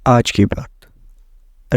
آج کی بات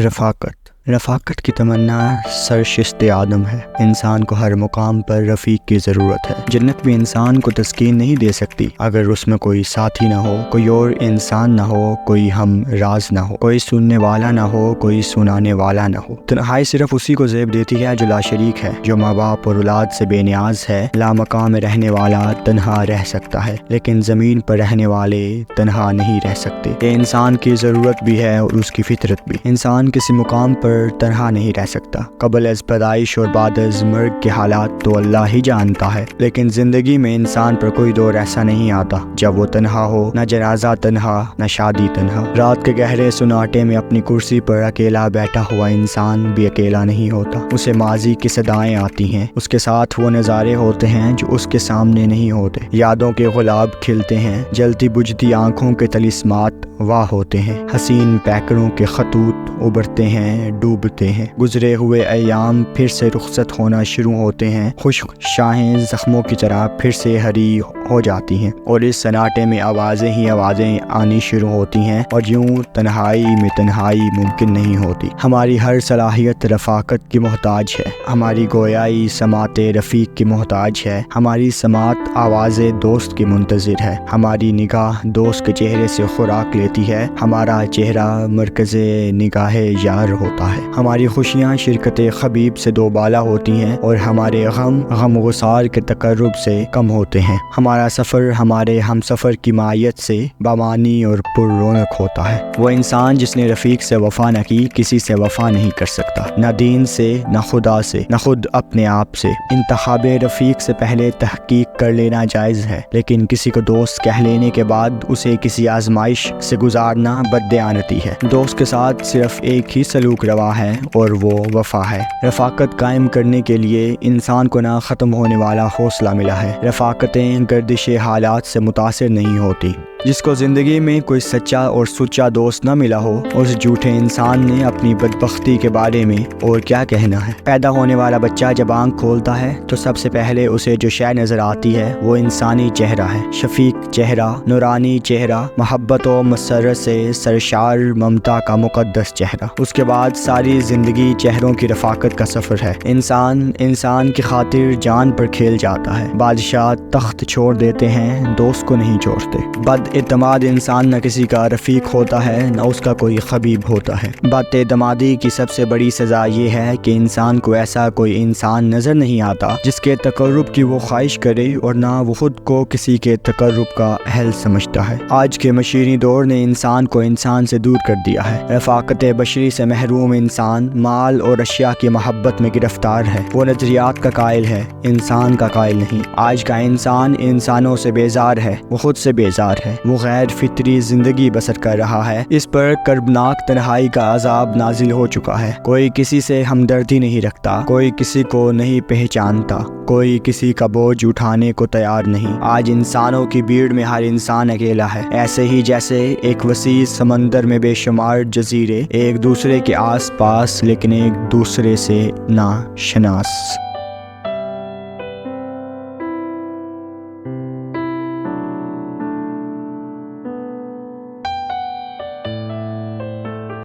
رفاقت کی تمنا سرشست آدم ہے۔ انسان کو ہر مقام پر رفیق کی ضرورت ہے۔ جنت بھی انسان کو تسکین نہیں دے سکتی اگر اس میں کوئی ساتھی نہ ہو، کوئی اور انسان نہ ہو، کوئی ہم راز نہ ہو، کوئی سننے والا نہ ہو، کوئی سنانے والا نہ ہو۔ تنہائی صرف اسی کو زیب دیتی ہے جو لا شریک ہے، جو ماں باپ اور اولاد سے بے نیاز ہے۔ لامقام میں رہنے والا تنہا رہ سکتا ہے، لیکن زمین پر رہنے والے تنہا نہیں رہ سکتے۔ یہ انسان کی ضرورت بھی ہے اور اس کی فطرت بھی۔ انسان کسی مقام پر تنہا نہیں رہ سکتا۔ قبل از پیدائش اور بعد از مرگ کے حالات تو اللہ ہی جانتا ہے، لیکن زندگی میں انسان پر کوئی دور ایسا نہیں آتا جب وہ تنہا ہو، نہ جنازہ تنہا، نہ شادی تنہا۔ رات کے گہرے سناٹے میں اپنی کرسی پر اکیلا بیٹھا ہوا انسان بھی اکیلا نہیں ہوتا۔ اسے ماضی کی صدائیں آتی ہیں، اس کے ساتھ وہ نظارے ہوتے ہیں جو اس کے سامنے نہیں ہوتے۔ یادوں کے گلاب کھلتے ہیں، جلتی بجھتی آنکھوں کے طلسمات واہ ہوتے ہیں۔ حسین پیکروں کے خطوط ابھرتے ہیں، ڈوبتے ہیں۔ گزرے ہوئے ایام پھر سے رخصت ہونا شروع ہوتے ہیں، خشک شاہیں زخموں کی طرح پھر سے ہری ہو جاتی ہیں، اور اس سناٹے میں آوازیں ہی آوازیں آنی شروع ہوتی ہیں، اور یوں تنہائی میں تنہائی ممکن نہیں ہوتی۔ ہماری ہر صلاحیت رفاقت کی محتاج ہے، ہماری گویائی سماعت رفیق کی محتاج ہے، ہماری سماعت آواز دوست کی منتظر ہے، ہماری نگاہ دوست کے چہرے سے خوراک لیتی ہے، ہمارا چہرہ مرکز نگاہ یار ہوتا ہے، ہماری خوشیاں شرکت خبیب سے دو بالا ہوتی ہیں، اور ہمارے غم غسار کے تقرب سے کم ہوتے ہیں۔ ہمارا سفر ہمارے ہم سفر کی معیت سے بامانی اور پر رونق ہوتا ہے۔ وہ انسان جس نے رفیق سے وفا نہ کی کسی سے وفا نہیں کر سکتا، نہ دین سے، نہ خدا سے، نہ خود اپنے آپ سے۔ انتخاب رفیق سے پہلے تحقیق کر لینا جائز ہے، لیکن کسی کو دوست کہہ لینے کے بعد اسے کسی آزمائش سے گزارنا بددیانتی ہے۔ دوست کے ساتھ صرف ایک ہی سلوک روا ہے اور وہ وفا ہے۔ رفاقت قائم کرنے کے لیے انسان کو نہ ختم ہونے والا حوصلہ ملا ہے۔ رفاقتیں گردش حالات سے متاثر نہیں ہوتی۔ جس کو زندگی میں کوئی سچا اور سچا دوست نہ ملا ہو، اس جھوٹے انسان نے اپنی بدبختی کے بارے میں اور کیا کہنا ہے۔ پیدا ہونے والا بچہ جب آنکھ کھولتا ہے تو سب سے پہلے اسے جو شے نظر آتی ہے وہ انسانی چہرہ ہے، شفیق چہرہ، نورانی چہرہ، محبت و مسرت سے سرشار ممتا کا مقدس چہرہ۔ اس کے بعد ساری زندگی چہروں کی رفاقت کا سفر ہے۔ انسان کی خاطر جان پر کھیل جاتا ہے۔ بادشاہ تخت چھوڑ دیتے ہیں، دوست کو نہیں چھوڑتے۔ بد اعتماد انسان نہ کسی کا رفیق ہوتا ہے، نہ اس کا کوئی خبیب ہوتا ہے۔ بد اعتمادی کی سب سے بڑی سزا یہ ہے کہ انسان کو ایسا کوئی انسان نظر نہیں آتا جس کے تقرب کی وہ خواہش کرے، اور نہ وہ خود کو کسی کے تقرب کا اہل سمجھتا ہے۔ آج کے مشینی دور نے انسان کو انسان سے دور کر دیا ہے۔ رفاقت بشری سے محروم انسان مال اور اشیاء کی محبت میں گرفتار ہے۔ وہ نظریات کا قائل ہے، انسان کا قائل نہیں۔ آج کا انسان انسانوں سے بیزار ہے، وہ خود سے بیزار ہے۔ وہ غیر فطری زندگی بسر کر رہا ہے، اس پر کربناک تنہائی کا عذاب نازل ہو چکا ہے۔ کوئی کسی سے ہمدردی نہیں رکھتا، کوئی کسی کو نہیں پہچانتا، کوئی کسی کا بوجھ اٹھانے کو تیار نہیں۔ آج انسانوں کی بھیڑ میں ہر انسان اکیلا ہے، ایسے ہی جیسے ایک وسیع سمندر میں بے شمار جزیرے ایک دوسرے کے آس پاس لیکن ایک دوسرے سے ناشناس۔